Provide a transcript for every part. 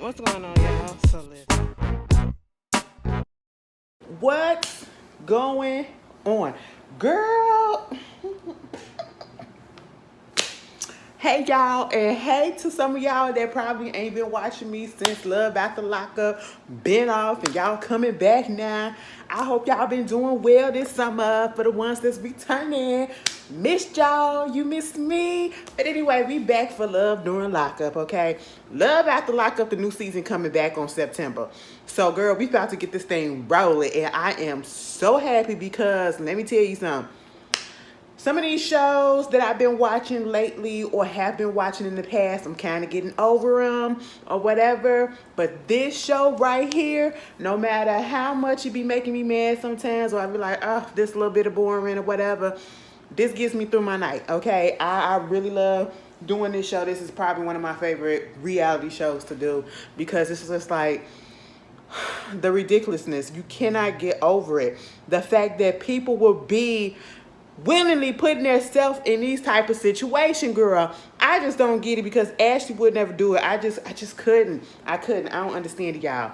What's going on, y'all? So listen. What's going on? Girl, hey y'all, and hey to some of y'all that probably ain't been watching me since Love After Lockup been off and y'all coming back now. I hope y'all been doing well this summer. For the ones that's returning, missed y'all, you missed me. But anyway, we back for Love during Lockup, okay? Love After Lockup, the new season coming back on September. So girl, we about to get this thing rolling, and I am so happy because let me tell you something. Some of these shows that I've been watching lately or have been watching in the past, I'm kind of getting over them or whatever. But this show right here, no matter how much it be making me mad sometimes, or I be like, oh, this a little bit of boring or whatever, this gets me through my night, okay? I really love doing this show. This is probably one of my favorite reality shows to do because this is just like the ridiculousness. You cannot get over it. The fact that people will be willingly putting themselves in these type of situation, girl. I just don't get it because Ashley would never do it. I just couldn't. I don't understand it, y'all.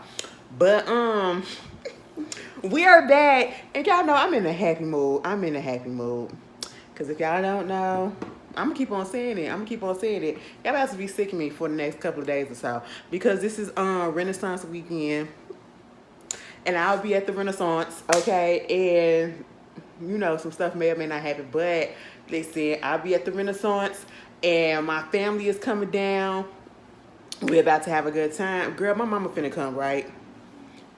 But we are back, and y'all know I'm in a happy mood. Cause if y'all don't know, I'm gonna keep on saying it. Y'all about to be sick of me for the next couple of days or so because this is Renaissance weekend, and I'll be at the Renaissance, okay? And you know, some stuff may or may not happen, but listen, I'll be at the Renaissance and my family is coming down. We're about to have a good time. Girl, my mama finna come, right?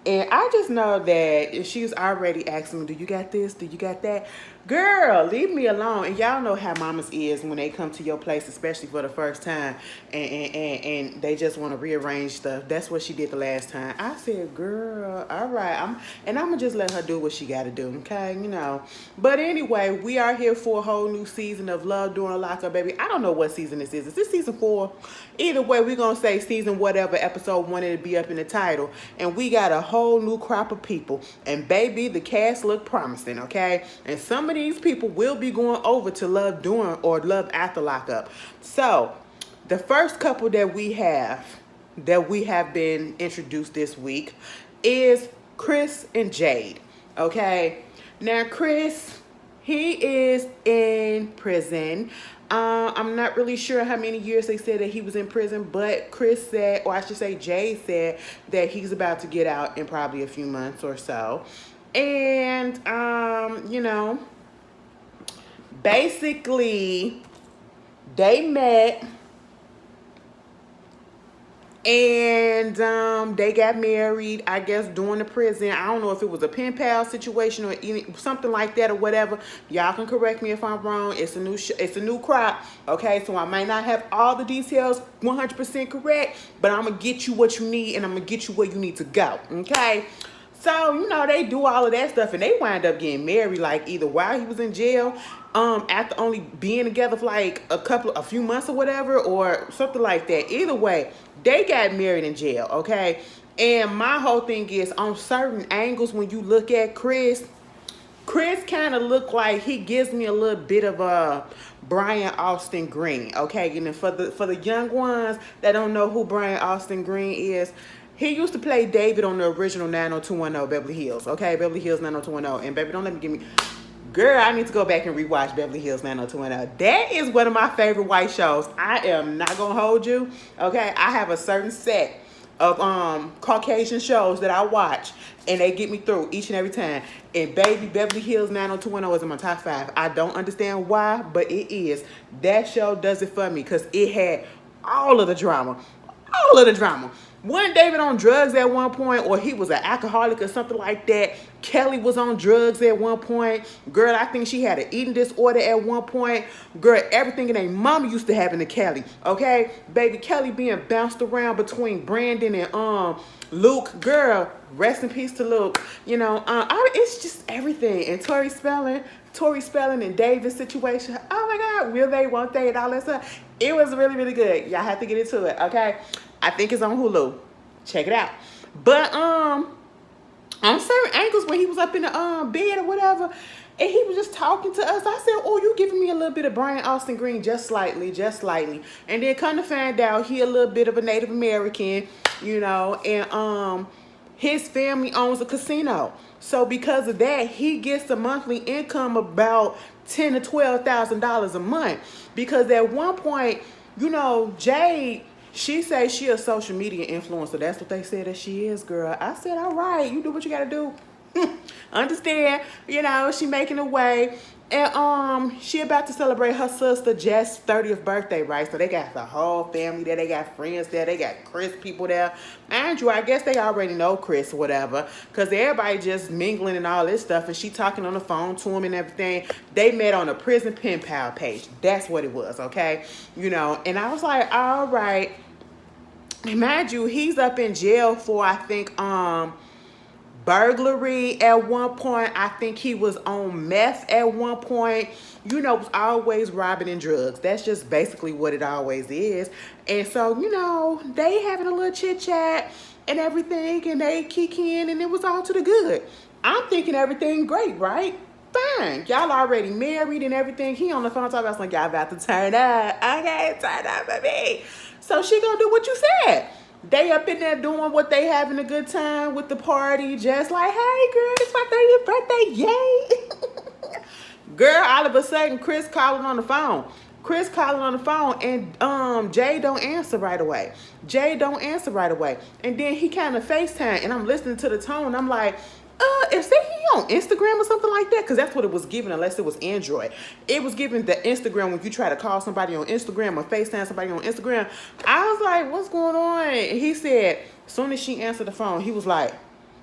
And I just know that she's already asking me, do you got this? Do you got that? Girl, leave me alone. And y'all know how mamas is when they come to your place, especially for the first time, and they just want to rearrange stuff. That's what she did the last time. I said, girl, all right. I'm going to just let her do what she got to do, okay? You know. But anyway, we are here for a whole new season of Love During Lockup, baby. I don't know what season this is. Is this season 4? Either way, we're going to say season whatever, episode 1, it'll be up in the title. And we got a whole new crop of people. And baby, the cast look promising, okay? And some of these people will be going over to Love During or Love After Lockup. So, the first couple that we have been introduced this week is Chris and Jade, okay? Now, Chris, he is in prison. I'm not really sure how many years they said that he was in prison, but Chris said, or I should say Jay said, that he's about to get out in probably a few months or so. And, you know, basically, they met and they got married, I guess, during the prison. I don't know if it was a pen pal situation or something like that or whatever. Y'all can correct me if I'm wrong. It's a new crop, okay? So I might not have all the details 100% correct, but I'm going to get you what you need and I'm going to get you where you need to go, okay? So, you know, they do all of that stuff and they wind up getting married like either while he was in jail, after only being together for like a few months or whatever, or something like that. Either way, they got married in jail, okay? And my whole thing is on certain angles when you look at Chris kind of look like he gives me a little bit of a Brian Austin Green, okay? And then for the young ones that don't know who Brian Austin Green is, he used to play David on the original 90210 Beverly Hills, okay? Beverly Hills 90210. And baby, don't let me give me... Girl, I need to go back and rewatch Beverly Hills 90210. That is one of my favorite white shows. I am not going to hold you, okay? I have a certain set of Caucasian shows that I watch, and they get me through each and every time. And baby, Beverly Hills 90210 is in my top 5. I don't understand why, but it is. That show does it for me because it had all of the drama. All of the drama. Wasn't David on drugs at one point, or he was an alcoholic or something like that? Kelly was on drugs at one point. Girl, I think she had an eating disorder at one point. Girl, everything in their mama used to happen to Kelly, okay? Baby, Kelly being bounced around between Brandon and Luke. Girl, rest in peace to Luke. You know, it's just everything. And Tori Spelling and David's situation. Oh my God, will they, won't they, and all that stuff. It was really, really good. Y'all have to get into it, okay? I think it's on Hulu. Check it out. But on certain angles when he was up in the bed or whatever, And he was just talking to us. I said, oh, you giving me a little bit of Brian Austin Green, just slightly, just slightly. And then come to find out he a little bit of a Native American, you know, and his family owns a casino. So because of that, he gets a monthly income about $10,000 to $12,000 a month. Because at one point, you know, Jade, she says she a social media influencer. That's what they said that she is, girl. I said, all right, you do what you gotta do. Understand, you know, she making a way. And she about to celebrate her sister Jess' 30th birthday, right? So they got the whole family there, they got friends there, they got Chris people there. Andrew, I guess they already know Chris or whatever, because everybody just mingling and all this stuff, and she talking on the phone to him and everything. They met on a prison pen pal page. That's what it was, okay? You know, and I was like, all right. Mind you, he's up in jail for, I think, burglary at one point. I think he was on meth at one point. You know, was always robbing and drugs. That's just basically what it always is. And so, you know, they having a little chit chat and everything, and they kick in, and it was all to the good. I'm thinking everything great, right? Fine. Y'all already married and everything. He on the phone talking about something, y'all about to turn up. Okay, turn up for me. So she gonna do what you said. They up in there doing what they having a good time with the party, just like, hey girl, it's my 30th birthday, yay. Girl, all of a sudden, Chris calling on the phone. Chris calling on the phone, and Jade don't answer right away. Jade don't answer right away. And then he kind of FaceTime, and I'm listening to the tone. I'm like, is he on Instagram or something like that? Because that's what it was given, unless it was Android. It was given the Instagram when you try to call somebody on Instagram or FaceTime somebody on Instagram. I was like, what's going on? And he said, as soon as she answered the phone, he was like,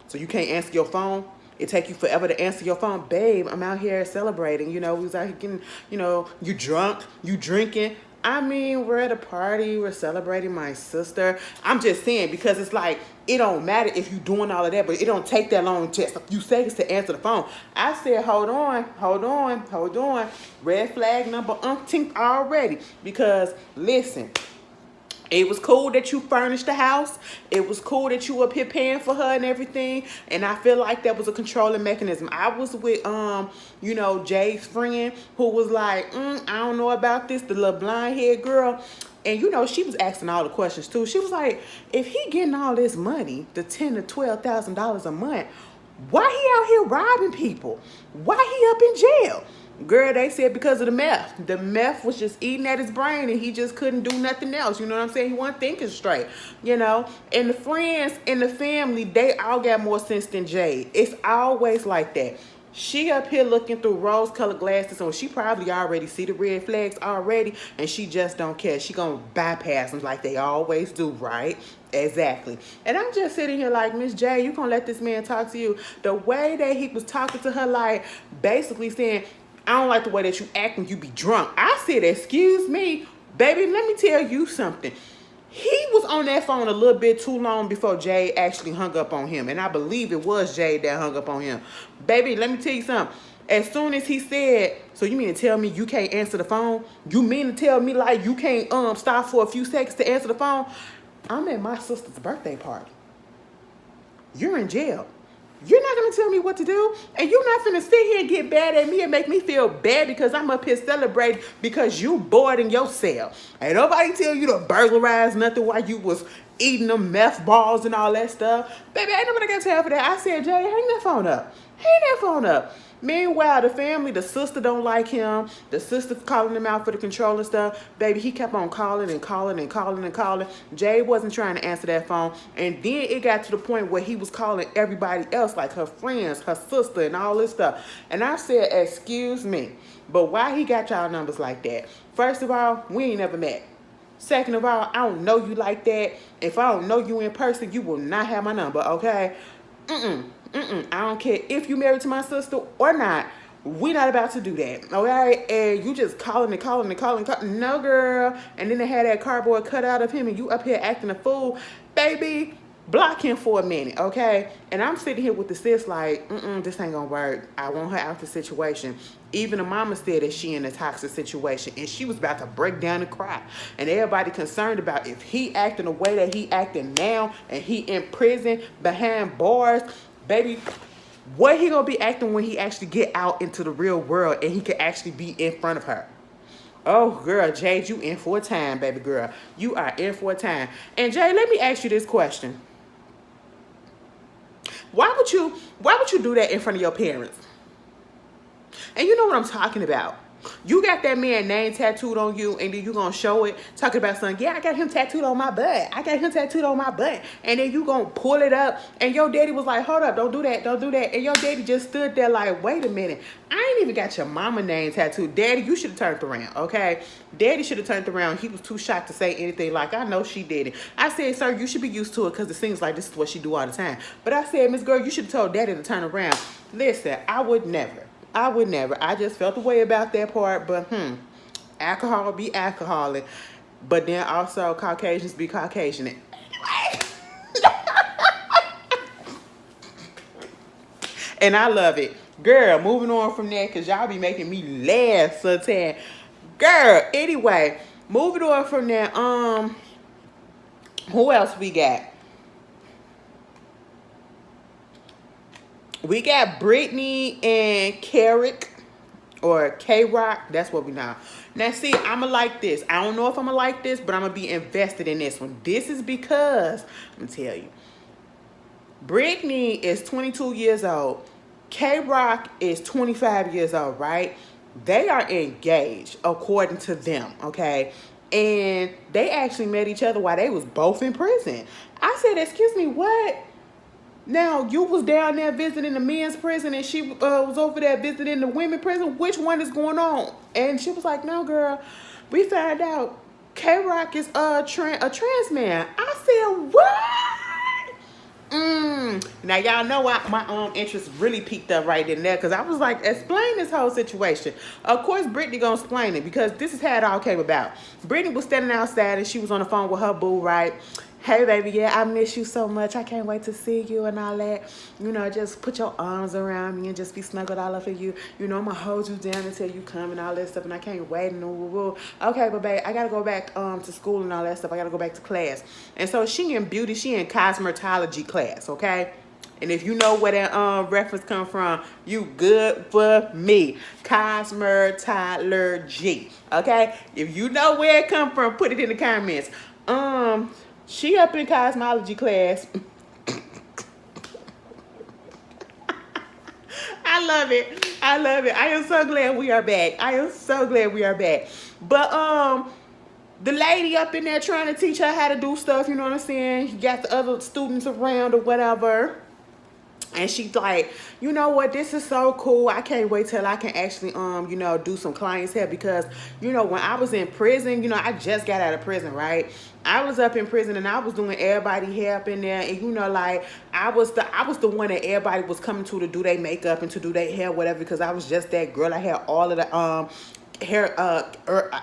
so you can't answer your phone? It take you forever to answer your phone? Babe, I'm out here celebrating. You know, we was out here getting, you know, you drunk, you drinking. I mean, we're at a party, we're celebrating my sister. I'm just saying, because it's like, it don't matter if you doing all of that, but it don't take that long, just a few seconds to answer the phone. I said, hold on. Red flag number umpteenth already. Because, listen, it was cool that you furnished the house. It was cool that you up here paying for her and everything. And I feel like that was a controlling mechanism. I was with, you know, Jade's friend who was like, I don't know about this, the little blind haired girl. And, you know, she was asking all the questions, too. She was like, if he getting all this money, the $10,000 to $12,000 a month, why he out here robbing people? Why he up in jail? Girl, they said because of the meth. The meth was just eating at his brain, and he just couldn't do nothing else. You know what I'm saying? He wasn't thinking straight, you know? And the friends and the family, they all got more sense than Jade. It's always like that. She up here looking through rose-colored glasses, so she probably already see the red flags already, and she just don't care. She gonna bypass them like they always do, right? Exactly. And I'm just sitting here like, Miss J, you gonna let this man talk to you? The way that he was talking to her, like, basically saying, I don't like the way that you act when you be drunk. I said, excuse me, baby, let me tell you something. He was on that phone a little bit too long before Jade actually hung up on him. And I believe it was Jade that hung up on him. Baby, let me tell you something. As soon as he said, so you mean to tell me you can't answer the phone? You mean to tell me like you can't stop for a few seconds to answer the phone? I'm at my sister's birthday party. You're in jail. You're not going to tell me what to do, and you're not going to sit here and get bad at me and make me feel bad because I'm up here celebrating because you bored in your cell. Ain't nobody tell you to burglarize nothing while you was eating them meth balls and all that stuff. Baby, ain't nobody got time for that. I said, Jay, hang that phone up. Hang that phone up. Meanwhile, the family, the sister don't like him. The sister's calling him out for the control and stuff. Baby, he kept on calling and calling and calling and calling. Jay wasn't trying to answer that phone. And then it got to the point where he was calling everybody else, like her friends, her sister, and all this stuff. And I said, excuse me, but why he got y'all numbers like that? First of all, we ain't never met. Second of all, I don't know you like that. If I don't know you in person, you will not have my number, okay? I don't care if you married to my sister or not. We not about to do that, okay? And you just calling. No, girl. And then they had that cardboard cut out of him, and you up here acting a fool. Baby, block him for a minute, okay? And I'm sitting here with the sis like, this ain't gonna work. I want her out the situation. Even the mama said that she in a toxic situation, and she was about to break down and cry. And everybody concerned about if he acting the way that he acting now, and he in prison behind bars, baby, What he gonna be acting when he actually get out into the real world and he can actually be in front of her? Oh, girl, Jade, you in for a time, baby girl. You are in for a time. And Jade, let me ask you this question. Why would you do that in front of your parents? And you know what I'm talking about. You got that man name tattooed on you, and then you gonna show it, talking about something. Yeah, I got him tattooed on my butt. I got him tattooed on my butt. And then you gonna pull it up, and your daddy was like, hold up, don't do that, don't do that. And your daddy just stood there like, wait a minute. I ain't even got your mama name tattooed. Daddy, you should have turned around, okay? Daddy should have turned around. He was too shocked to say anything like, I know she did it. I said, sir, you should be used to it because it seems like this is what she do all the time. But I said, Miss Girl, you should have told daddy to turn around. Listen, I would never. I just felt the way about that part, but alcohol be alcoholic. But then also Caucasians be Caucasian. Anyway. And I love it. Girl, moving on from that, because y'all be making me laugh sometimes. Girl, anyway, moving on from that, who else we got? We got Brittany and K-Rock, or K-Rock. That's what we know. Now, see, I'm going to like this. I don't know if I'm going to like this, but I'm going to be invested in this one. This is because, I'm going to tell you, Brittany is 22 years old. K-Rock is 25 years old, right? They are engaged, according to them, okay? And they actually met each other while they was both in prison. I said, excuse me, what? Now, you was down there visiting the men's prison and she was over there visiting the women's prison. Which one is going on? And she was like, no, girl, we found out K-Rock is a trans man. I said, what? Now, y'all know my interest really peaked up right in there because I was like, explain this whole situation. Of course, Brittany gonna explain it because this is how it all came about. Brittany was standing outside and she was on the phone with her boo, right? Hey, baby, yeah, I miss you so much. I can't wait to see you and all that. You know, just put your arms around me and just be snuggled all up in you. You know, I'm going to hold you down until you come and all that stuff, and I can't wait. And okay, but, babe, I got to go back to school and all that stuff. I got to go back to class. And so she in beauty, she in cosmetology class, okay? And if you know where that reference come from, you good for me. Cosmetology, okay? If you know where it come from, put it in the comments. She up in cosmetology class. I love it. I love it. I am so glad we are back. I am so glad we are back. But the lady up in there trying to teach her how to do stuff, you know what I'm saying? You got the other students around or whatever. And she's like, you know what, this is so cool. I can't wait till I can actually, you know, do some clients here because, you know, when I was in prison, you know, I just got out of prison, right? I was up in prison and I was doing everybody hair up in there. And, you know, like, I was the one that everybody was coming to do their makeup and to do their hair, whatever, because I was just that girl. I had all of the, hair,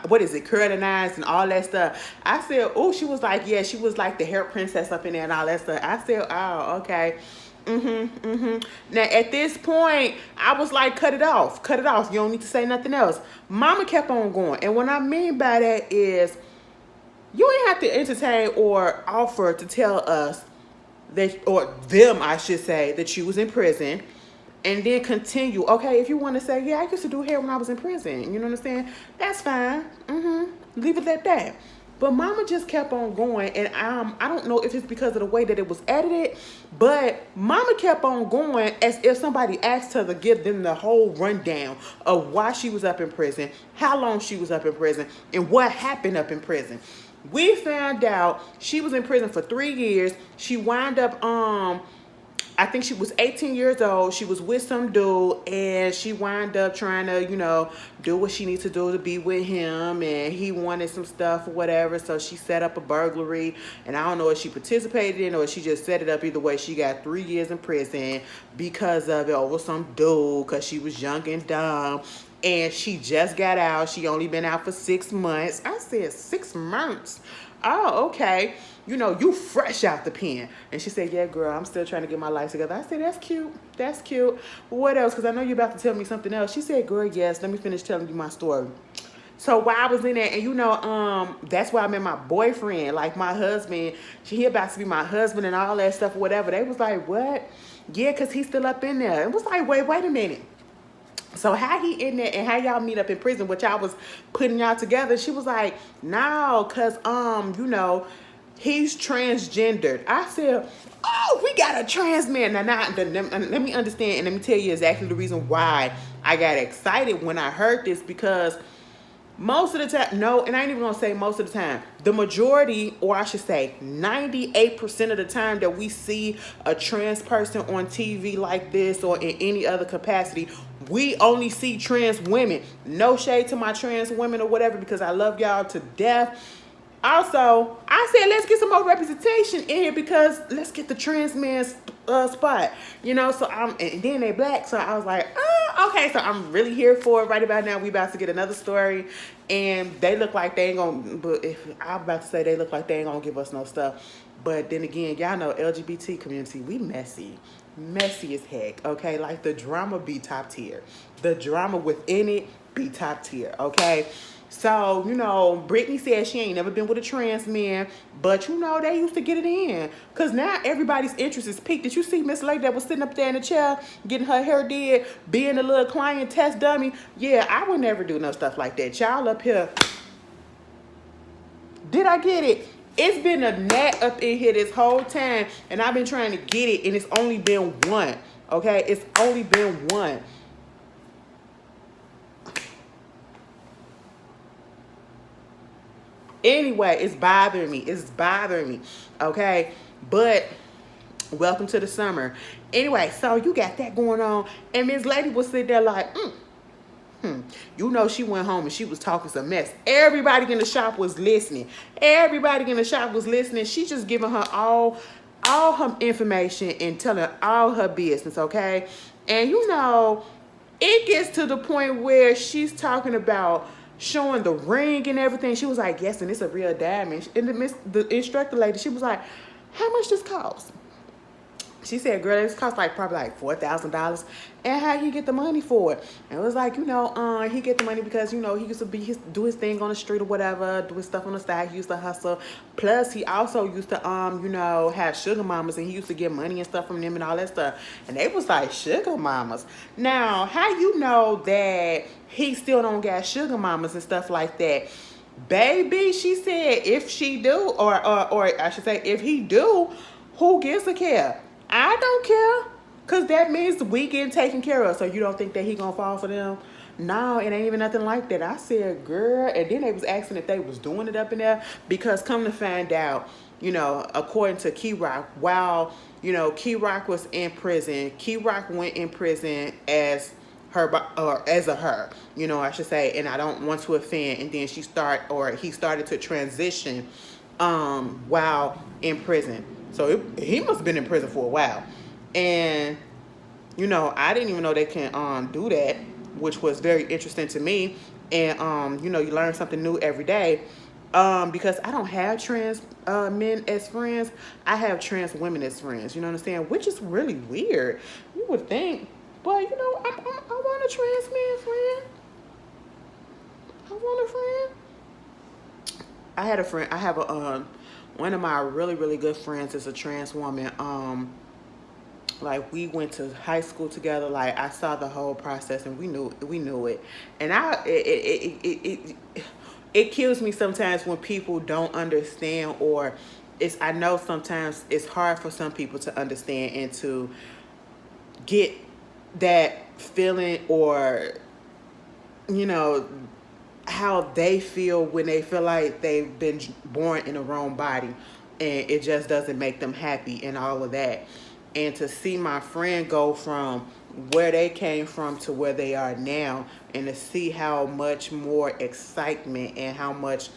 what is it, curling irons and all that stuff. I said, oh, she was like, yeah, she was like the hair princess up in there and all that stuff. I said, oh, okay. Now, at this point, I was like, cut it off. Cut it off. You don't need to say nothing else. Mama kept on going. And what I mean by that is you ain't have to entertain or offer to tell us that, or them, I should say, that you was in prison. And then continue. Okay, if you want to say, yeah, I used to do hair when I was in prison. You know what I'm saying? That's fine. Leave it at that. But Mama just kept on going, and I don't know if it's because of the way that it was edited, but Mama kept on going as if somebody asked her to give them the whole rundown of why she was up in prison, how long she was up in prison, and what happened up in prison. We found out she was in prison for 3 years. She wound up, I think she was 18 years old. She was with some dude, and she wound up trying to, you know, do what she needs to do to be with him, and he wanted some stuff or whatever, so she set up a burglary, and I don't know if she participated in it or she just set it up. Either way, she got 3 years in prison because of it, over some dude, because she was young and dumb, and she just got out. She only been out for 6 months. I said, 6 months? Oh, okay. You know, you fresh out the pen. And she said, yeah, girl, I'm still trying to get my life together. I said, that's cute. That's cute. What else? Because I know you're about to tell me something else. She said, girl, yes, let me finish telling you my story. So while I was in there, and you know, that's why I met my boyfriend, like my husband. He about to be my husband and all that stuff or whatever. They was like, what? Yeah, because he's still up in there. It was like, wait a minute. So how he in there and how y'all meet up in prison, which I was putting y'all together. She was like, no, cause he's transgendered. I said, oh, we got a trans man. Now, let me understand and let me tell you exactly the reason why I got excited when I heard this, because most of the time, no, and I ain't even gonna say most of the time, the majority, or I should say 98% of the time that we see a trans person on TV like this or in any other capacity, we only see trans women. No shade to my trans women or whatever, because I love y'all to death. Also, I said let's get some more representation in here, because let's get the trans man's spot, so and then they black, so I was like, oh, okay, so I'm really here for it. Right about now we about to get another story, and they look like they ain't gonna, but if I'm about to say they look like they ain't gonna give us no stuff, but then again, y'all know LGBT community, we messy as heck, okay? Like the drama be top tier, the drama within it be top tier, okay? So, Brittany said she ain't never been with a trans man, but they used to get it in. Cause now everybody's interest is peaked. Did you see Miss Lady that was sitting up there in the chair, getting her hair did, being a little client test dummy? Yeah, I would never do no stuff like that. Y'all up here. Did I get it? It's been a gnat up in here this whole time, and I've been trying to get it, and it's only been one. Okay? It's only been one. Anyway, it's bothering me. Okay? But welcome to the summer. Anyway, so you got that going on, and Miss Lady was sitting there like, she went home and she was talking some mess. Everybody in the shop was listening. She just giving her all her information and telling all her business, okay? And it gets to the point where she's talking about showing the ring and everything. She was like, yes, and it's a real diamond. And the instructor lady, she was like, how much this cost? She said, girl, this cost probably $4,000. And how he get the money for it? And it was like, he get the money because, he used to do his thing on the street or whatever, do his stuff on the side. He used to hustle. Plus, he also used to, have sugar mamas, and he used to get money and stuff from them and all that stuff. And they was like, sugar mamas. Now, how you know that he still don't got sugar mamas and stuff like that? Baby, she said, if she do, or I should say, if he do, who gives a care? I don't care, because that means we getting taken care of. So you don't think that he gonna fall for them? No, it ain't even nothing like that. I said, girl, and then they was asking if they was doing it up in there, because come to find out, according to K-Rock, while, K-Rock was in prison, K-Rock went in prison as her, or as a her, I should say, and I don't want to offend, and then he started to transition while in prison. So he must have been in prison for a while. And, I didn't even know they can do that, which was very interesting to me. And, you learn something new every day. Because I don't have trans men as friends. I have trans women as friends, you know what I'm saying? Which is really weird. You would think. But, I want a trans man friend. I want a friend. I had a friend. I have one of my really, really good friends is a trans woman. We went to high school together. I saw the whole process, and we knew it. And it kills me sometimes when people don't understand, or I know sometimes it's hard for some people to understand and to get that feeling, or how they feel when they feel like they've been born in the wrong body, and it just doesn't make them happy and all of that. And to see my friend go from where they came from to where they are now, and to see how much more excitement and how much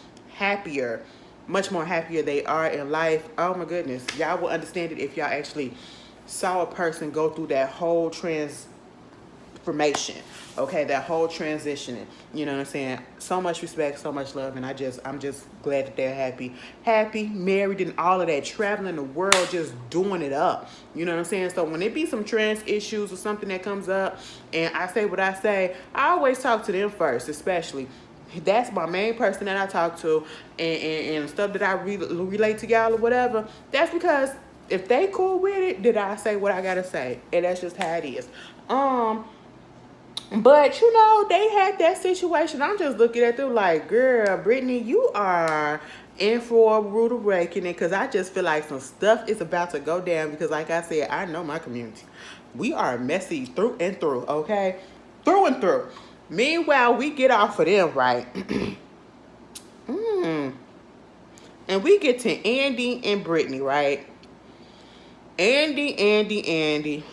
more happier they are in life. Oh my goodness. Y'all will understand it if y'all actually saw a person go through that whole transformation, okay, that whole transitioning, you know what I'm saying? So much respect, so much love, and I'm just glad that they're happy, married, and all of that, traveling the world, just doing it up, you know what I'm saying? So when it be some trans issues or something that comes up, and I say what I say, I always talk to them first, especially. That's my main person that I talk to, and stuff that I relate to y'all or whatever. That's because if they cool with it, then I say what I gotta say, and that's just how it is. But you know, they had that situation. I'm just looking at them like, girl, Brittany, you are in for a rude awakening, because I just feel like some stuff is about to go down. Because, like I said, I know my community. We are messy through and through, okay? Through and through. Meanwhile, we get off of them, right? And we get to Andy and Brittany, right? Andy.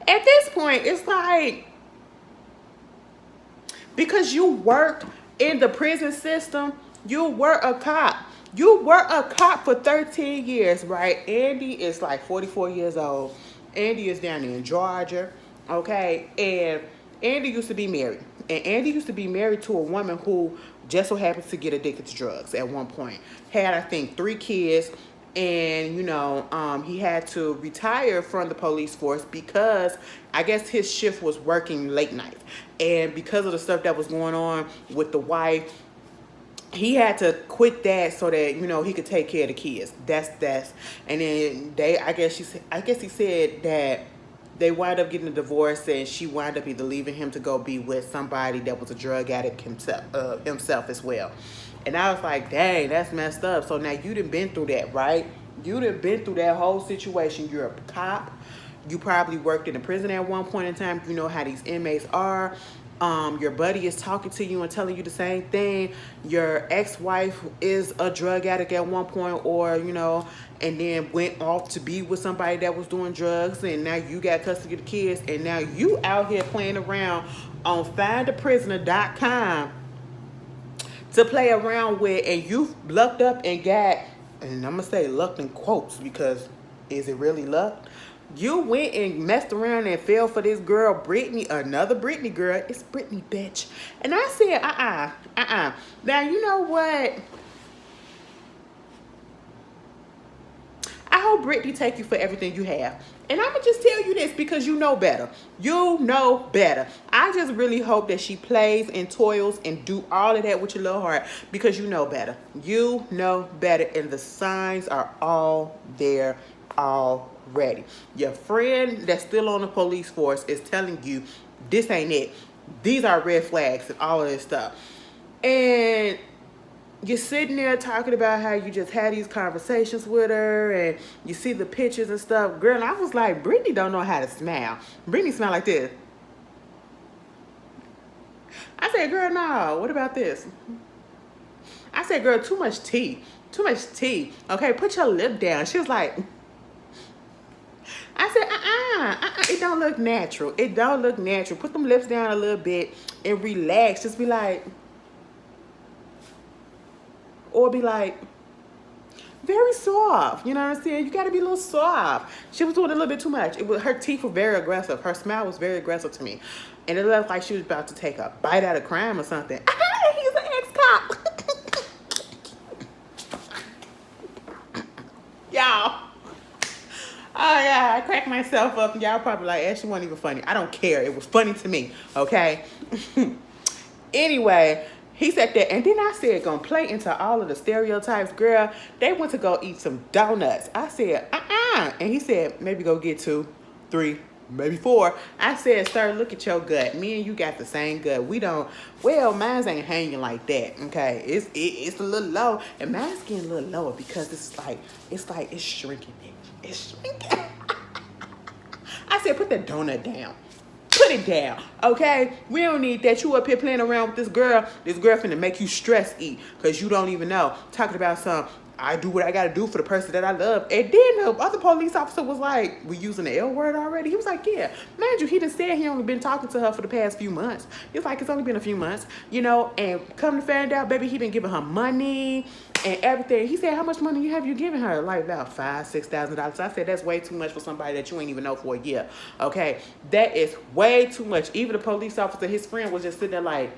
At this point, it's like, because you worked in the prison system, you were a cop. You were a cop for 13 years, right? Andy is like 44 years old. Andy is down in Georgia, okay? And Andy used to be married. And Andy used to be married to a woman who just so happens to get addicted to drugs at one point. Had, I think, 3 kids. And, you know, he had to retire from the police force because I guess his shift was working late night. And because of the stuff that was going on with the wife, he had to quit that so that, you know, he could take care of the kids. That's and then I guess he said that they wind up getting a divorce, and she wound up either leaving him to go be with somebody that was a drug addict himself as well. And I was like, dang, that's messed up. So now you done been through that, right? You done been through that whole situation. You're a cop. You probably worked in a prison at one point in time. You know how these inmates are. Your buddy is talking to you and telling you the same thing. Your ex-wife is a drug addict at one point, or, you know, and then went off to be with somebody that was doing drugs, and now you got custody of the kids, and now you out here playing around on findaprisoner.com to play around with, and you lucked up and got, and I'm going to say lucked in quotes, because is it really luck? You went and messed around and fell for this girl, Brittany, another Brittany girl. It's Brittany, bitch. And I said, Now, you know what? I hope Brittany take you for everything you have. And I'm going to just tell you this because you know better. You know better. I just really hope that she plays and toils and do all of that with your little heart, because you know better. You know better, and the signs are all there already. Your friend that's still on the police force is telling you this ain't it. These are red flags and all of this stuff. And you're sitting there talking about how you just had these conversations with her, and you see the pictures and stuff. Girl, and I was like, Brittany don't know how to smile. Brittany smile like this. I said, girl, no, what about this? I said, girl, too much tea. Too much tea. Okay, put your lip down. She was like, I said, it don't look natural. It don't look natural. Put them lips down a little bit and relax. Just be like, or be like, very soft. You know what I'm saying? You got to be a little soft. She was doing a little bit too much. Her teeth were very aggressive. Her smile was very aggressive to me. And it looked like she was about to take a bite out of crime or something. He's an ex-cop. Y'all. Oh, yeah, I cracked myself up. Y'all probably like, Ashley wasn't even funny. I don't care. It was funny to me, okay? Anyway, he said that, and then I said, gonna play into all of the stereotypes. Girl, they went to go eat some donuts. I said, and he said, maybe go get 2, 3, maybe 4. I said, sir, look at your gut. Me and you got the same gut. We don't, well, mine's ain't hanging like that, okay? It's a little low, and mine's getting a little lower because it's shrinking. It's shrinking. I said, put that donut down. Put it down, okay? We don't need that. You up here playing around with this girl. This girl finna make you stress eat because you don't even know. Talking about some, I do what I gotta do for the person that I love. And then the other police officer was like, we using the L word already? He was like, yeah. Mind you, he done said he only been talking to her for the past few months. He was like, it's only been a few months, you know, and come to find out, baby, he been giving her money and everything. He said, how much money have you given her? Like about $5,000-$6,000. I said, that's way too much for somebody that you ain't even know for a year. Okay, that is way too much. Even the police officer, his friend, was just sitting there like,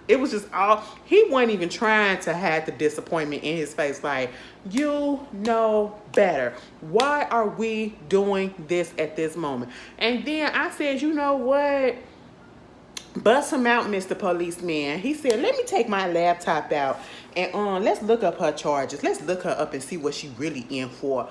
it was just all, he wasn't even trying to have the disappointment in his face. Like, you know better. Why are we doing this at this moment? And then I said, you know what? Bust him out, Mr. Policeman. He said, let me take my laptop out and let's look up her charges. Let's look her up and see what she really in for.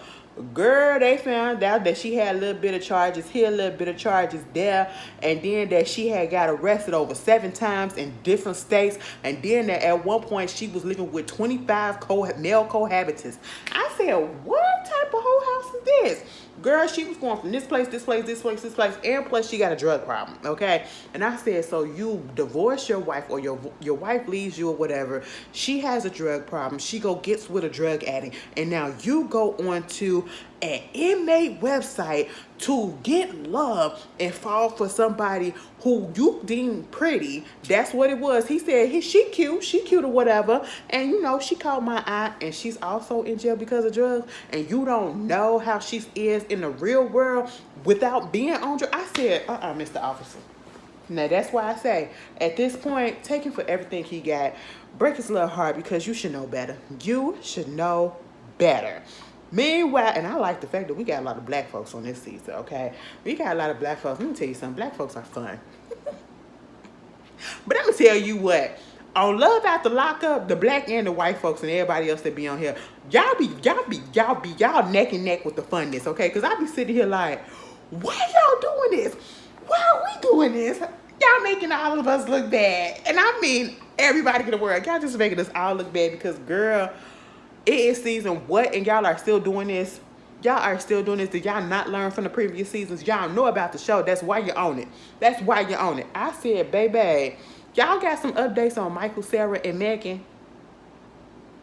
Girl, they found out that she had a little bit of charges here, a little bit of charges there, and then that she had got arrested over 7 times in different states, and then that at one point she was living with 25 male cohabitants. I said, what type of whole house is this? Girl, she was going from this place, this place, this place, this place, and plus she got a drug problem, okay? And I said, so you divorce your wife, or your wife leaves you or whatever. She has a drug problem. She gets with a drug addict, and now you go on to an inmate website to get love and fall for somebody who you deem pretty. That's what it was. He said she cute or whatever, and you know she caught my eye, and she's also in jail because of drugs, and you don't know how she is in the real world without being on drugs. I said, Mr. Officer. Now that's why I say at this point, take him for everything he got. Break his little heart, because you should know better. You should know better. Meanwhile, and I like the fact that we got a lot of black folks on this season, okay? We got a lot of black folks. Let me tell you something. Black folks are fun. But I'm going to tell you what. On Love After Lockup, the black and the white folks and everybody else that be on here, y'all neck and neck with the funness, okay? Because I be sitting here like, why y'all doing this? Why are we doing this? Y'all making all of us look bad. And I mean everybody in the world. Y'all just making us all look bad because, girl, it is season what? And y'all are still doing this? Y'all are still doing this? Did y'all not learn from the previous seasons? Y'all know about the show. That's why you're on it. That's why you're on it. I said, baby, y'all got some updates on Michael, Sarah, and Megan?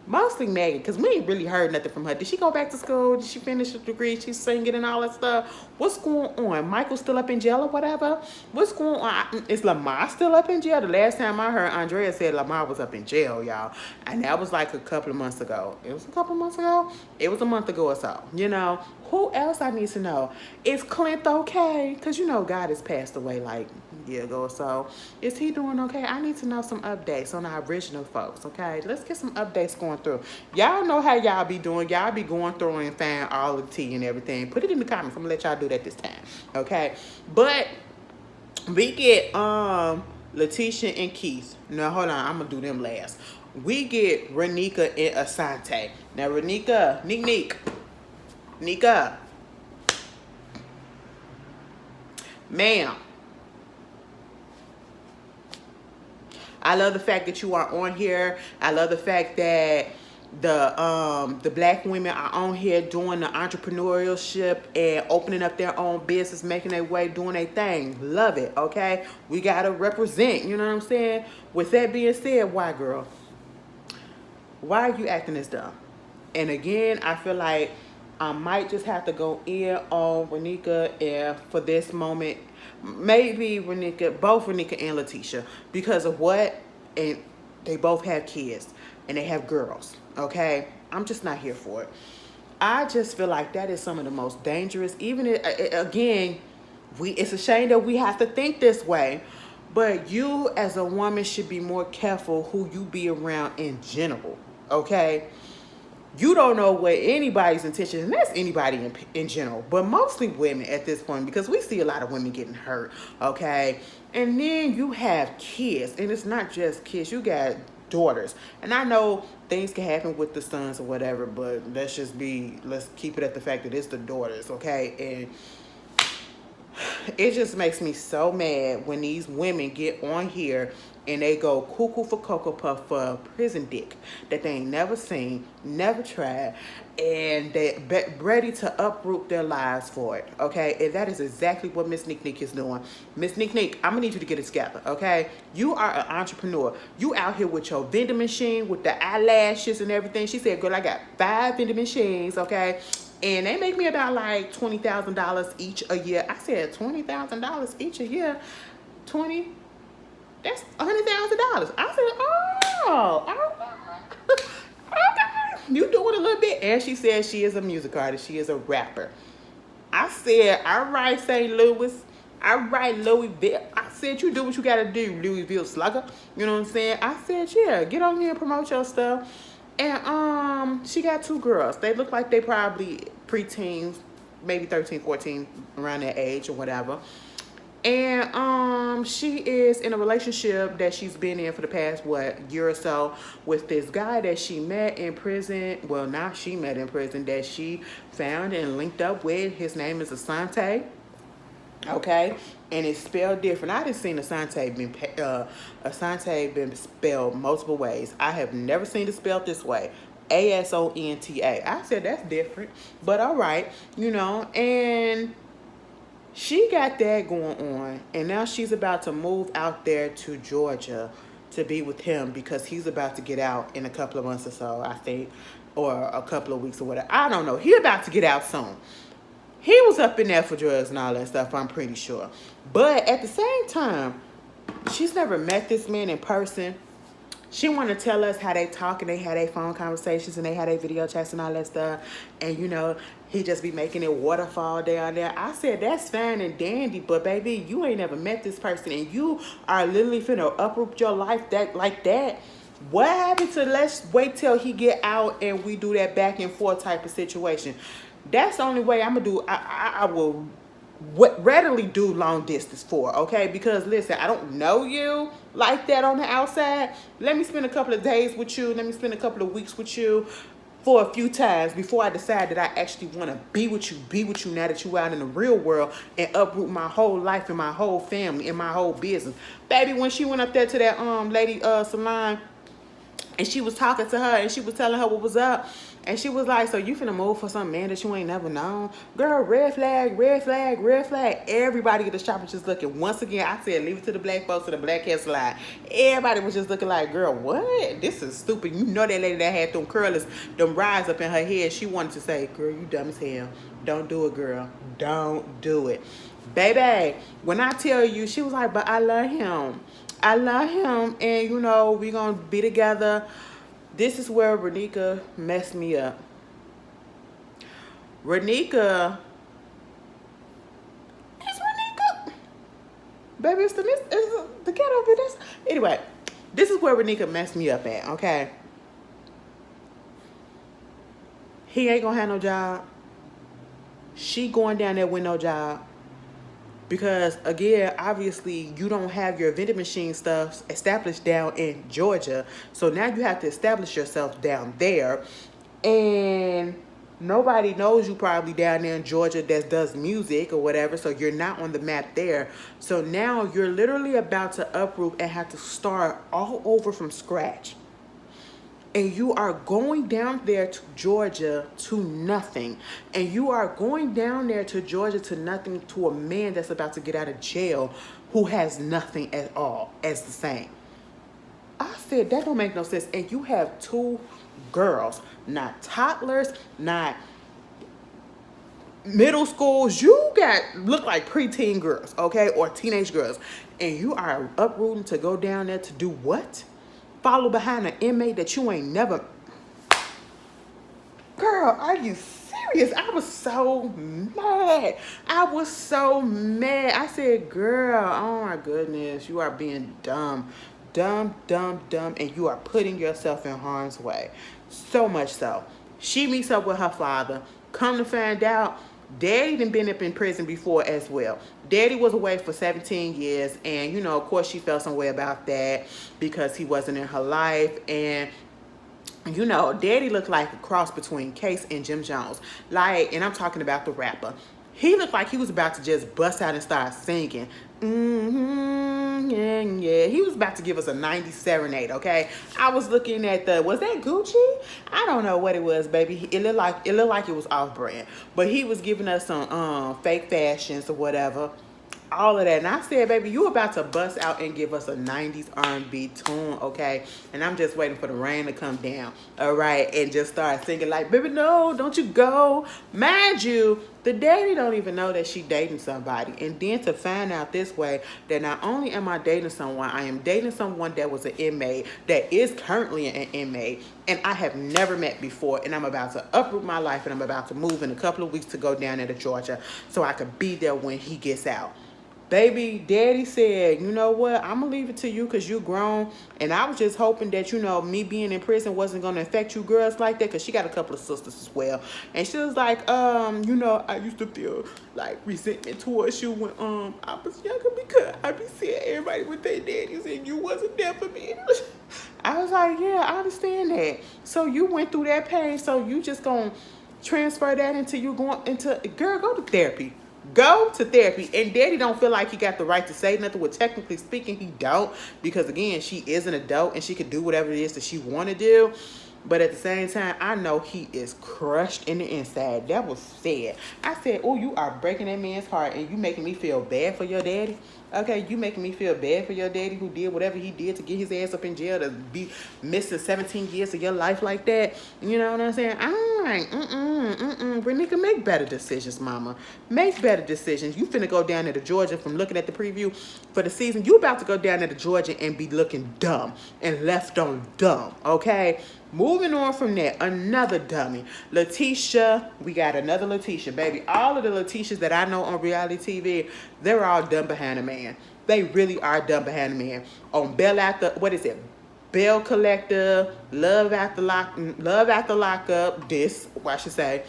Mostly Megan, because we ain't really heard nothing from her. Did she go back to school? Did she finish her degree? She's singing and all that stuff. What's going on? Michael's still up in jail or whatever? What's going on? Is Lamar still up in jail? The last time I heard, Andrea said Lamar was up in jail, y'all. And that was like a couple of months ago. It was a couple of months ago? It was a month ago or so. You know, who else I need to know? Is Clint okay? Because, you know, God has passed away like a year ago or so. Is he doing okay? I need to know some updates on our original folks, okay? Let's get some updates going through. Y'all know how y'all be doing. Y'all be going through and find all the tea and everything. Put it in the comments. I'm gonna let y'all do that this time, okay? But we get Leticia and Keith. Now hold on, I'm gonna do them last. We get Renika and Asante. Now Renika, Nika, ma'am, I love the fact that you are on here. I love the fact that the black women are on here doing the entrepreneurship and opening up their own business, making their way, doing their thing. Love it, okay? We gotta represent, you know what I'm saying? With that being said, why, girl? Why are you acting this dumb? And again, I feel like I might just have to go in on Renika and for this moment, maybe Renika, both Renika and Leticia, because of what? And they both have kids and they have girls, okay? I'm just not here for it. I just feel like that is some of the most dangerous, even again, it's a shame that we have to think this way, but you as a woman should be more careful who you be around in general, okay? You don't know what anybody's intentions, and that's anybody in general, but mostly women at this point, because we see a lot of women getting hurt, okay? And then you have kids, and it's not just kids, you got daughters. And I know things can happen with the sons or whatever, but let's keep it at the fact that it's the daughters, okay? And it just makes me so mad when these women get on here and they go cuckoo for Cocoa Puff for a prison dick that they ain't never seen, never tried, and they're ready to uproot their lives for it, okay? And that is exactly what Miss Nick is doing. Miss Nick, I'm gonna need you to get it together, okay? You are an entrepreneur. You out here with your vending machine, with the eyelashes and everything. She said, girl, I got 5 vending machines, okay? And they make me about like $20,000 each a year. I said $20,000 each a year. 20, that's $100,000. I said, okay. You doing a little bit. And she said she is a music artist. She is a rapper. I said, all right, St. Louis. All right, Louisville. I said, you do what you got to do, Louisville slugger. You know what I'm saying? I said, yeah, get on here and promote your stuff. And she got 2 girls. They look like they probably preteens, maybe 13, 14, around that age or whatever. And she is in a relationship that she's been in for the past year or so with this guy that she met in prison. Well, not she met in prison, that she found and linked up with. His name is Asante. Okay, and it's spelled different. I done seen Asante been spelled multiple ways. I have never seen it spelled this way. Asonta. I said that's different, but all right, and she got that going on, and now she's about to move out there to Georgia to be with him because he's about to get out in a couple of months or so, I think, or a couple of weeks or whatever. I don't know. He about to get out soon. He was up in there for drugs and all that stuff, I'm pretty sure. But at the same time, she's never met this man in person. She want to tell us how they talk and they had their phone conversations and they had their video chats and all that stuff. And, he just be making it waterfall down there. I said, that's fine and dandy, but baby, you ain't never met this person and you are literally finna uproot your life like that. What happened to let's wait till he get out and we do that back and forth type of situation? That's the only way I'm gonna do. I will readily do long distance for, okay? Because listen, I don't know you like that on the outside. Let me spend a couple of days with you. Let me spend a couple of weeks with you for a few times before I decide that I actually want to be with you now that you out in the real world and uproot my whole life and my whole family and my whole business. Baby, when she went up there to that lady salon and she was talking to her and she was telling her what was up. And she was like, so you finna move for some man that you ain't never known? Girl, red flag, red flag, red flag. Everybody at the shop was just looking. Once again, I said, leave it to the black folks to the black hair slide. Everybody was just looking like, girl, what? This is stupid. You know that lady that had them curlers, them rise up in her head. She wanted to say, girl, you dumb as hell. Don't do it, girl. Don't do it. Baby, when I tell you, she was like, but I love him. I love him. And, we going to be together. This is where Renika messed me up. Renika. It's Renika. Baby, it's the cat over this. Anyway, this is where Renika messed me up at, okay? He ain't gonna have no job. She going down there with no job. Because, again, obviously, you don't have your vending machine stuff established down in Georgia. So now you have to establish yourself down there. And nobody knows you probably down there in Georgia that does music or whatever. So you're not on the map there. So now you're literally about to uproot and have to start all over from scratch. And you are going down there to Georgia to nothing. And you are going down there to Georgia to nothing to a man that's about to get out of jail who has nothing at all as the same. I said, that don't make no sense. And you have two girls, not toddlers, not middle schools. You look like preteen girls, okay? Or teenage girls. And you are uprooting to go down there to do what? Follow behind an inmate that you ain't never. Girl, are you serious? I was so mad. I said, girl, oh my goodness, you are being dumb, and you are putting yourself in harm's way. So much so. She meets up with her father. Come to find out, Daddy done been up in prison before as well. Daddy was away for 17 years. And, of course, she felt some way about that because he wasn't in her life. And, Daddy looked like a cross between Case and Jim Jones. And I'm talking about the rapper. He looked like he was about to just bust out and start singing. Yeah. He was about to give us a 90s serenade, okay? I was looking at was that Gucci? I don't know what it was, baby. It looked like it was off-brand. But he was giving us some fake fashions or whatever. All of that. And I said, baby, you about to bust out and give us a 90s R&B tune, okay? And I'm just waiting for the rain to come down, all right? And just start singing like, baby, no, don't you go. Mind you, the daddy don't even know that she dating somebody. And then to find out this way that not only am I dating someone, I am dating someone that was an inmate, that is currently an inmate, and I have never met before. And I'm about to uproot my life, and I'm about to move in a couple of weeks to go down there to Georgia so I could be there when he gets out. Baby, daddy said, you know what, I'm gonna leave it to you because you grown. And I was just hoping that, me being in prison wasn't gonna affect you girls like that, because she got a couple of sisters as well. And she was like, I used to feel like resentment towards you when I was younger, because I be seeing everybody with their daddies and you wasn't there for me. I was like, yeah, I understand that. So you went through that pain, so you just gonna transfer that into you going into, girl, go to therapy. Go to therapy. And daddy don't feel like he got the right to say nothing. Well, technically speaking, he don't, because again, she is an adult and she can do whatever it is that she want to do. But at the same time, I know he is crushed in the inside. That was sad. I said, oh, you are breaking that man's heart and you making me feel bad for your daddy. Okay, you making me feel bad for your daddy who did whatever he did to get his ass up in jail, to be missing 17 years of your life like that. You know what I'm saying? I'm like, Renika, make better decisions, mama. Make better decisions. You finna go down there to Georgia. From looking at the preview for the season, you about to go down there to Georgia and be looking dumb and left on dumb, okay? Moving on from that, another dummy. Leticia, we got another Leticia, baby. All of the Leticias that I know on reality TV, they're all dumb behind a man. They really are dumb behind a man. On Bell Collector, Love After Lockup, I should say,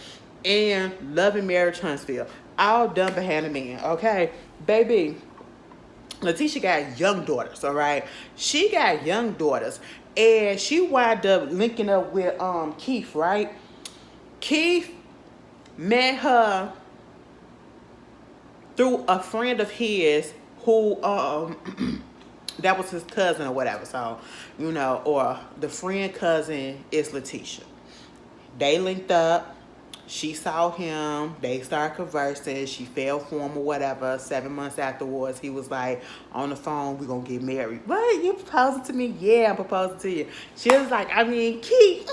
and Love and Marriage Huntsville. All dumb behind a man, okay? Baby, Leticia got young daughters, all right? She got young daughters. And she wound up linking up with Keith, right? Keith met her through a friend of his who that was his cousin or whatever. So, or the friend cousin is Leticia. They linked up. She saw him. They started conversing. She fell for him or whatever. 7 months afterwards, he was like, on the phone, we're going to get married. What? You proposing to me? Yeah, I'm proposing to you. She was like, Keith,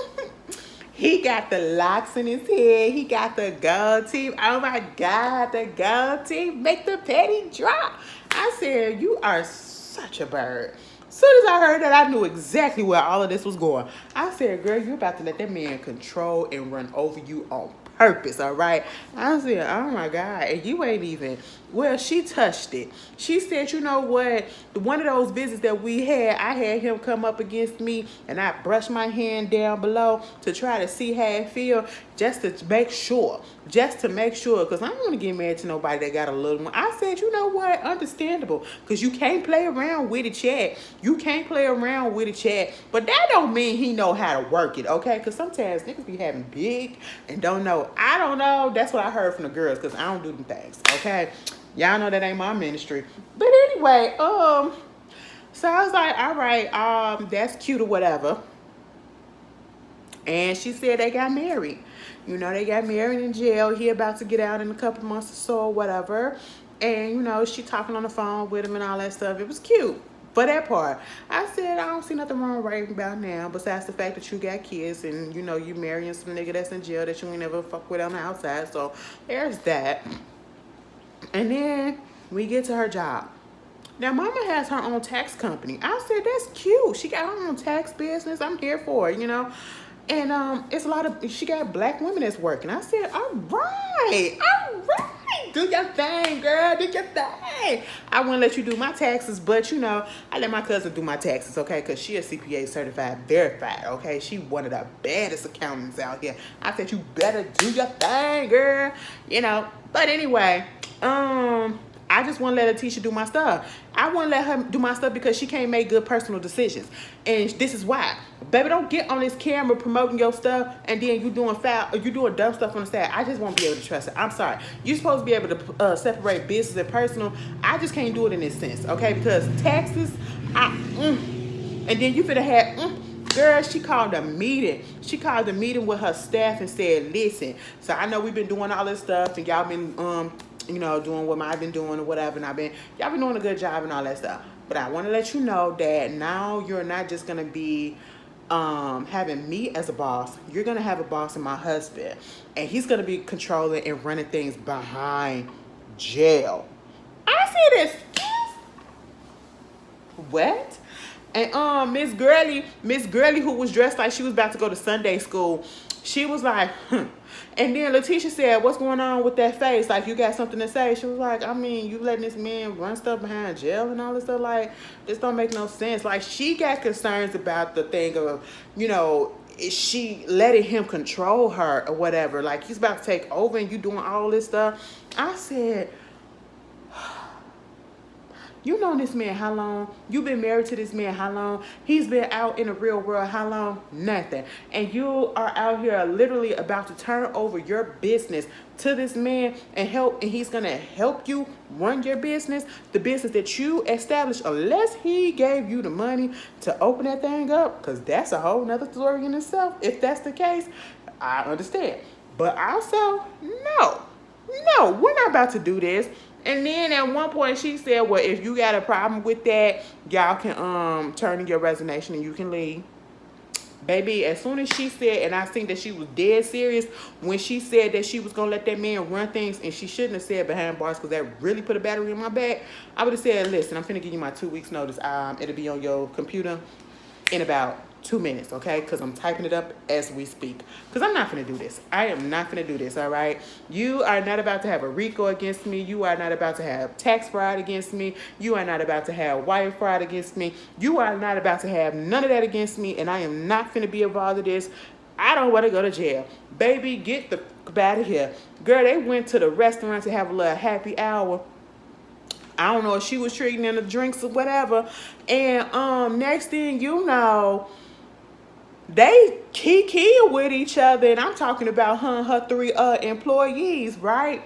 he got the locks in his head. He got the gold teeth. Oh, my God, the gold teeth. Make the petty drop. I said, you are such a bird. Soon as I heard that, I knew exactly where all of this was going. I said, girl, you about to let that man control and run over you on purpose, all right? I said, oh my God, and you ain't even, well, she touched it. She said, you know what, one of those visits that we had, I had him come up against me and I brushed my hand down below to try to see how it feel, just to make sure, because I don't want to get married to nobody that got a little one. I said, you know what, understandable, because you can't play around with it, chat. You can't play around with it, chat, but that don't mean he know how to work it, okay? Because sometimes niggas be having big and don't know. I don't know. That's what I heard from the girls, because I don't do them things, okay? Y'all know that ain't my ministry. But anyway, so I was like, all right, that's cute or whatever. And she said they got married. They got married in jail. He about to get out in a couple months or so or whatever. And, she talking on the phone with him and all that stuff. It was cute. For that part, I said, I don't see nothing wrong right about now, besides the fact that you got kids and, you marrying some nigga that's in jail that you ain't never fuck with on the outside. So there's that. And then we get to her job. Now, mama has her own tax company. I said, that's cute. She got her own tax business. I'm here for it, And it's a lot of, she got black women that's working. I said, all right. Do your thing, girl. Do your thing. I wouldn't let you do my taxes, but, I let my cousin do my taxes, okay? Because she is CPA certified, verified, okay? She one of the baddest accountants out here. I said, you better do your thing, girl. But anyway, I just want to let Leticia do my stuff. I want to let her do my stuff because she can't make good personal decisions. And this is why. Baby, don't get on this camera promoting your stuff and then you doing dumb stuff on the side. I just won't be able to trust it. I'm sorry. You're supposed to be able to separate business and personal. I just can't do it in this sense, okay? Because taxes, and then you finna have, girl, she called a meeting. She called a meeting with her staff and said, listen, so I know we've been doing all this stuff and y'all been, doing what I've been doing or whatever, and y'all been doing a good job and all that stuff. But I want to let you know that now you're not just going to be having me as a boss. You're going to have a boss in my husband, and he's going to be controlling and running things behind jail. I said, excuse? What? And Miss Girly, who was dressed like she was about to go to Sunday school, She was like, And then Leticia said, what's going on with that face? Like, you got something to say? She was like, I mean, you letting this man run stuff behind jail and all this stuff. Like, this don't make no sense. Like, she got concerns about the thing of, is she letting him control her or whatever? Like, he's about to take over and you doing all this stuff. I said, you know this man how long? You've been married to this man how long? He's been out in the real world how long? Nothing. And you are out here literally about to turn over your business to this man and he's gonna help you run your business, the business that you established, unless he gave you the money to open that thing up, because that's a whole nother story in itself. If that's the case, I understand. But also, no, we're not about to do this. And then at one point she said, well, if you got a problem with that, y'all can turn in your resignation and you can leave. Baby, as soon as she said, and I think that she was dead serious when she said that she was going to let that man run things, and she shouldn't have said behind bars because that really put a battery in my back. I would have said, listen, I'm finna give you my 2 weeks notice. It'll be on your computer in about 2 minutes, okay? Because I'm typing it up as we speak. Because I'm not going to do this. I am not going to do this, all right? You are not about to have a RICO against me. You are not about to have tax fraud against me. You are not about to have wire fraud against me. You are not about to have none of that against me, and I am not going to be involved in this. I don't want to go to jail. Baby, get the f*** out of here. Girl, they went to the restaurant to have a little happy hour. I don't know if she was treating them the drinks or whatever. And next thing you know, they kiki with each other, and I'm talking about her and her 3 employees, right?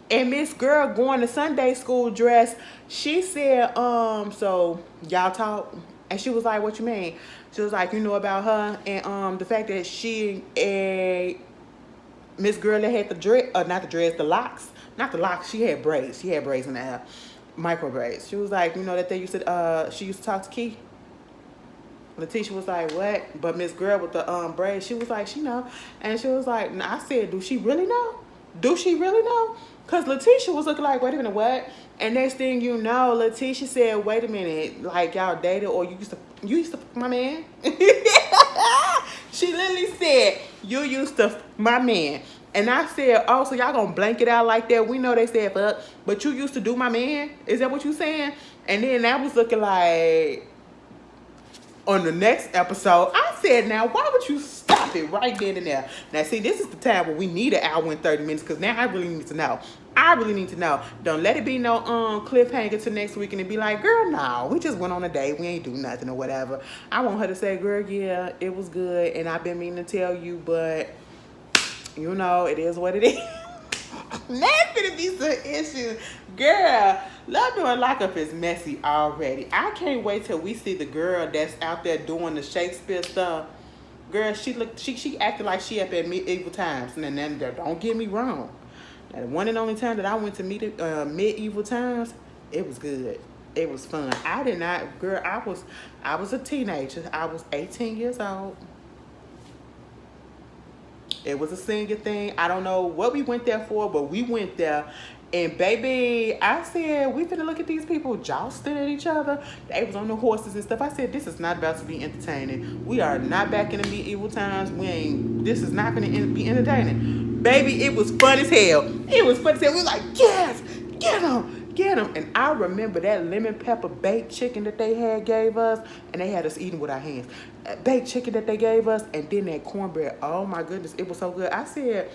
And Miss Girl going to Sunday school dress, she said, so y'all talk, and she was like, what you mean? She was like, you know about her and the fact that she Miss Girl that had the dress, the locks, not the locks. She had braids. She had braids in the hair, micro braids. She was like, you know that they used to she used to talk to Keith. Leticia was like, what? But Miss Girl with the braids, she was like, she know. And she was like, I said, do she really know? Do she really know? Because Leticia was looking like, wait a minute, what? And next thing you know, Leticia said, wait a minute, like y'all dated or you used to fuck my man? She literally said, you used to fuck my man. And I said, oh, so y'all gonna blank it out like that? We know they said fuck, but you used to do my man? Is that what you saying? And then that was looking like, on the next episode, I said, now, why would you stop it right then and there? Now, see, this is the time where we need an hour and 30 minutes because now I really need to know. I really need to know. Don't let it be no cliffhanger to next week and it be like, girl, no, we just went on a date. We ain't do nothing or whatever. I want her to say, girl, yeah, it was good. And I've been meaning to tell you, but, you know, it is what it is. That's gonna be some issues. Girl, Love Doing Lockup is messy already. I can't wait till we see the girl that's out there doing the Shakespeare stuff. Girl, she acted like she up at medieval times. And then don't get me wrong. Now, the one and only time that I went to medieval times, it was good. It was fun. I did not, girl, I was a teenager. I was 18 years old. It was a senior thing. I don't know what we went there for, but we went there. And baby, I said, we finna look at these people jousting at each other. They was on the horses and stuff. I said, this is not about to be entertaining. We are not back in the medieval times. This is not gonna be entertaining. Baby, it was fun as hell. It was fun as hell. We were like, yes, get them, get them. And I remember that lemon pepper baked chicken that they gave us, and they had us eating with our hands. Baked chicken that they gave us, and then that cornbread. Oh my goodness, it was so good. I said,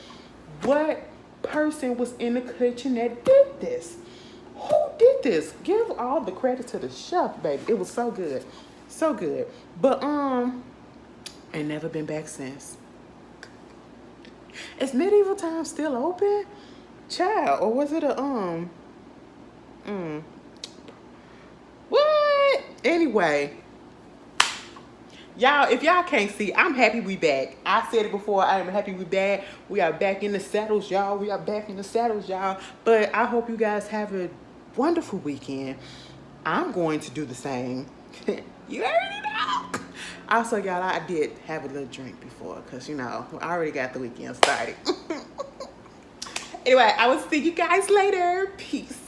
what person was in the kitchen that did this? Who did this? Give all the credit to the chef, baby. It was so good. So good. But ain't never been back since. Is medieval times still open? Child, or was it a what? Anyway, y'all, if y'all can't see, I'm happy we back. I said it before, I am happy we back. We are back in the saddles, y'all. We are back in the saddles, y'all. But I hope you guys have a wonderful weekend. I'm going to do the same. You already know. Also, y'all, I did have a little drink before because, you know, I already got the weekend started. Anyway, I will see you guys later. Peace.